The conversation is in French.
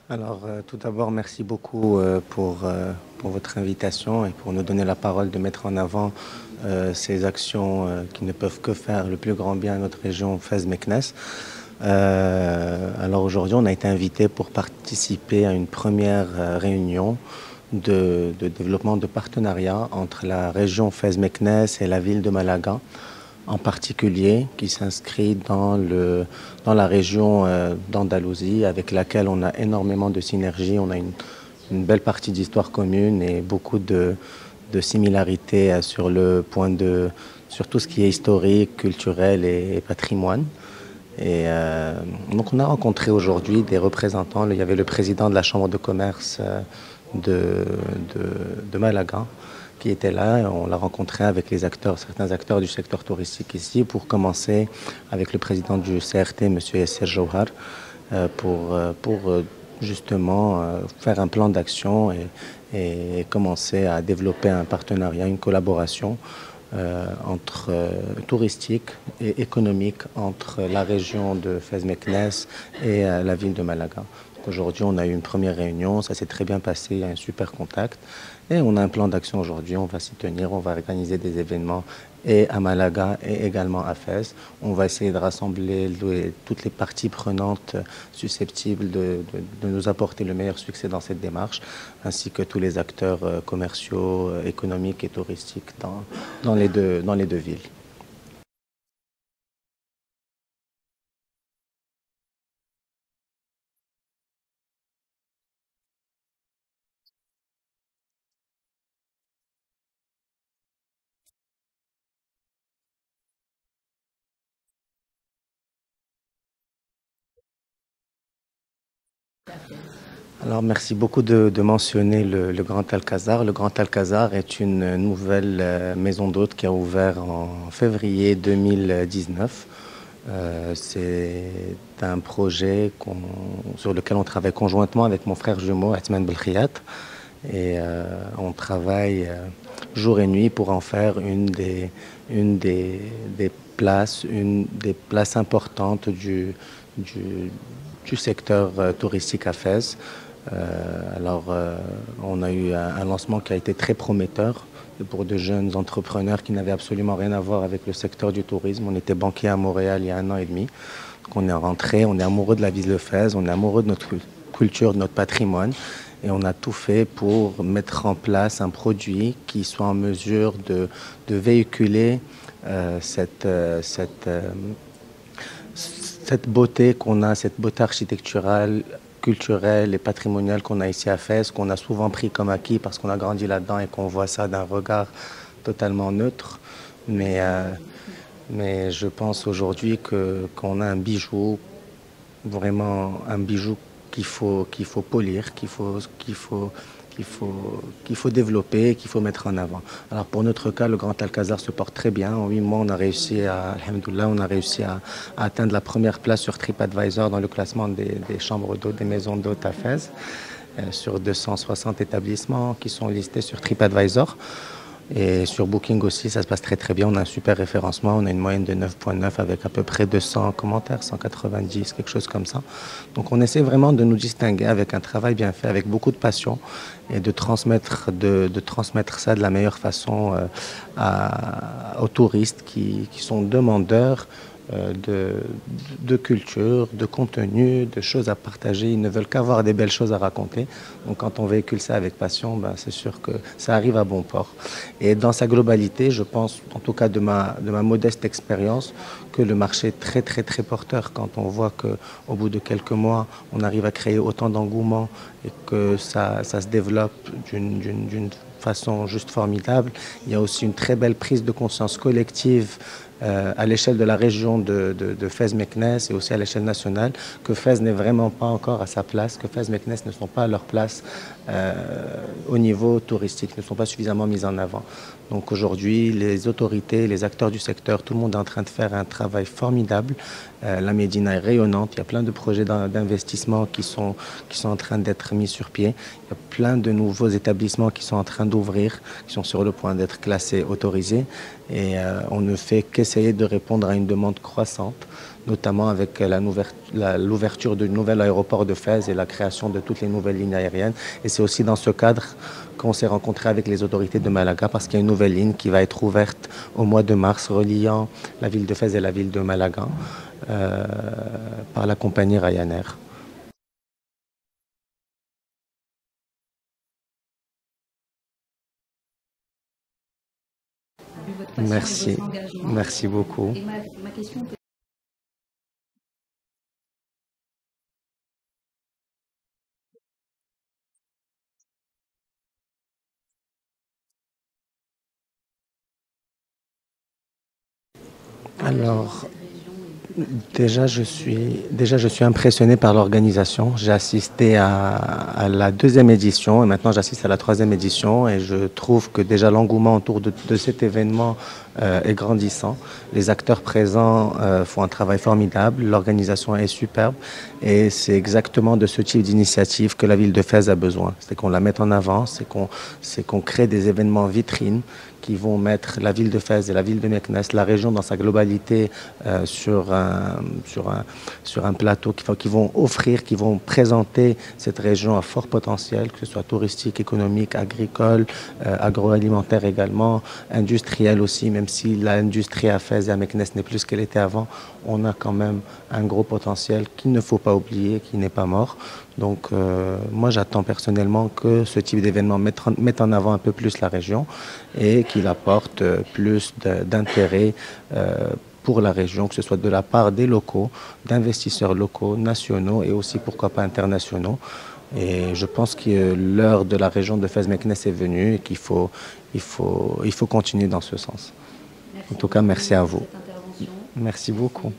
Tout d'abord, merci beaucoup pour votre invitation et pour nous donner la parole de mettre en avant ces actions qui ne peuvent que faire le plus grand bien à notre région Fès-Meknès. Aujourd'hui, on a été invité pour participer à une première réunion de développement de partenariat entre la région Fès-Meknès et la ville de Malaga en particulier, qui s'inscrit dans la région d'Andalousie, avec laquelle on a énormément de synergies. On a une belle partie d'histoire commune et beaucoup de similarités sur tout ce qui est historique, culturel et patrimoine. Donc on a rencontré aujourd'hui des représentants. Il y avait le président de la Chambre de commerce de, de Malaga qui était là. On l'a rencontré avec certains acteurs du secteur touristique ici, pour commencer avec le président du CRT, M. Yasser Jouhar, pour justement faire un plan d'action et commencer à développer un partenariat, une collaboration touristique et économique entre la région de Fès-Meknès et la ville de Malaga. Aujourd'hui, on a eu une première réunion, ça s'est très bien passé, il y a un super contact. Et on a un plan d'action aujourd'hui, on va s'y tenir, on va organiser des événements et à Malaga et également à Fès. On va essayer de rassembler toutes les parties prenantes susceptibles de nous apporter le meilleur succès dans cette démarche, ainsi que tous les acteurs commerciaux, économiques et touristiques dans les deux villes. Merci beaucoup de mentionner le Grand Alcazar. Le Grand Alcazar est une nouvelle maison d'hôtes qui a ouvert en février 2019. C'est un projet sur lequel on travaille conjointement avec mon frère jumeau, Atman Belkhiat. On travaille jour et nuit pour en faire une des places importantes du secteur touristique à Fès. On a eu un lancement qui a été très prometteur pour de jeunes entrepreneurs qui n'avaient absolument rien à voir avec le secteur du tourisme. On était banquier à Montréal il y a 1 an et demi. Donc on est rentré, on est amoureux de la ville de Fès, on est amoureux de notre culture, de notre patrimoine. Et on a tout fait pour mettre en place un produit qui soit en mesure de véhiculer cette beauté qu'on a, cette beauté architecturale, culturelle et patrimoniale qu'on a ici à Fès, qu'on a souvent pris comme acquis parce qu'on a grandi là-dedans et qu'on voit ça d'un regard totalement neutre. Mais, euh, mais je pense aujourd'hui qu'on a un bijou, vraiment un bijou qu'il faut polir, qu'il faut développer, qu'il faut mettre en avant. Alors pour notre cas, le Grand Alcazar se porte très bien. En 8 mois, alhamdoulilah, on a réussi à atteindre la première place sur TripAdvisor dans le classement des chambres d'hôtes, des maisons d'hôtes à Fès, sur 260 établissements qui sont listés sur TripAdvisor. Et sur Booking aussi, ça se passe très très bien. On a un super référencement. On a une moyenne de 9,9 avec à peu près 200 commentaires, 190, quelque chose comme ça. Donc on essaie vraiment de nous distinguer avec un travail bien fait, avec beaucoup de passion et de transmettre ça de la meilleure façon aux touristes qui sont demandeurs de culture, de contenu, de choses à partager. Ils ne veulent qu'avoir des belles choses à raconter. Donc quand on véhicule ça avec passion, c'est sûr que ça arrive à bon port. Et dans sa globalité, je pense, en tout cas de ma modeste expérience, que le marché est très très très porteur. Quand on voit qu'au bout de quelques mois, on arrive à créer autant d'engouement et que ça se développe d'une façon juste formidable. Il y a aussi une très belle prise de conscience collective à l'échelle de la région de Fès-Meknès et aussi à l'échelle nationale, que Fès n'est vraiment pas encore à sa place, que Fès-Meknès ne sont pas à leur place au niveau touristique, ne sont pas suffisamment mis en avant. Donc aujourd'hui, les autorités, les acteurs du secteur, tout le monde est en train de faire un travail formidable. La Médina est rayonnante, il y a plein de projets d'investissement qui sont en train d'être mis sur pied. Il y a plein de nouveaux établissements qui sont en train d'ouvrir, qui sont sur le point d'être classés, autorisés. On ne fait qu'essayer de répondre à une demande croissante notamment avec l'ouverture du nouvel aéroport de Fès et la création de toutes les nouvelles lignes aériennes. Et c'est aussi dans ce cadre qu'on s'est rencontré avec les autorités de Malaga parce qu'il y a une nouvelle ligne qui va être ouverte au mois de mars reliant la ville de Fès et la ville de Malaga euh, par la compagnie Ryanair. vu votre passion et Merci, votre engagement. merci beaucoup. Et ma question peut engager dans Alors, cette région et plus particulièrement. déjà, je suis impressionné par l'organisation. J'ai assisté à la deuxième édition et maintenant j'assiste à la troisième édition et je trouve que déjà l'engouement autour de cet événement est grandissant. Les acteurs présents font un travail formidable, l'organisation est superbe et c'est exactement de ce type d'initiative que la ville de Fès a besoin. C'est qu'on la mette en avant, c'est qu'on crée des événements vitrines qui vont mettre la ville de Fès et la ville de Meknès, la région dans sa globalité sur un plateau, qui vont offrir, qui vont présenter cette région à fort potentiel, que ce soit touristique, économique, agricole, agroalimentaire également, industriel aussi, même si l'industrie à Fès et à Meknès n'est plus ce qu'elle était avant, on a quand même un gros potentiel qu'il ne faut pas oublier, qui n'est pas mort. Donc moi j'attends personnellement que ce type d'événement mette en avant un peu plus la région et qu'il apporte plus d'intérêt pour la région, que ce soit de la part des locaux, d'investisseurs locaux, nationaux et aussi pourquoi pas internationaux. Et je pense que l'heure de la région de Fès-Meknès est venue et il faut continuer dans ce sens. En Merci tout cas, beaucoup merci à pour vous. cette intervention. Merci beaucoup.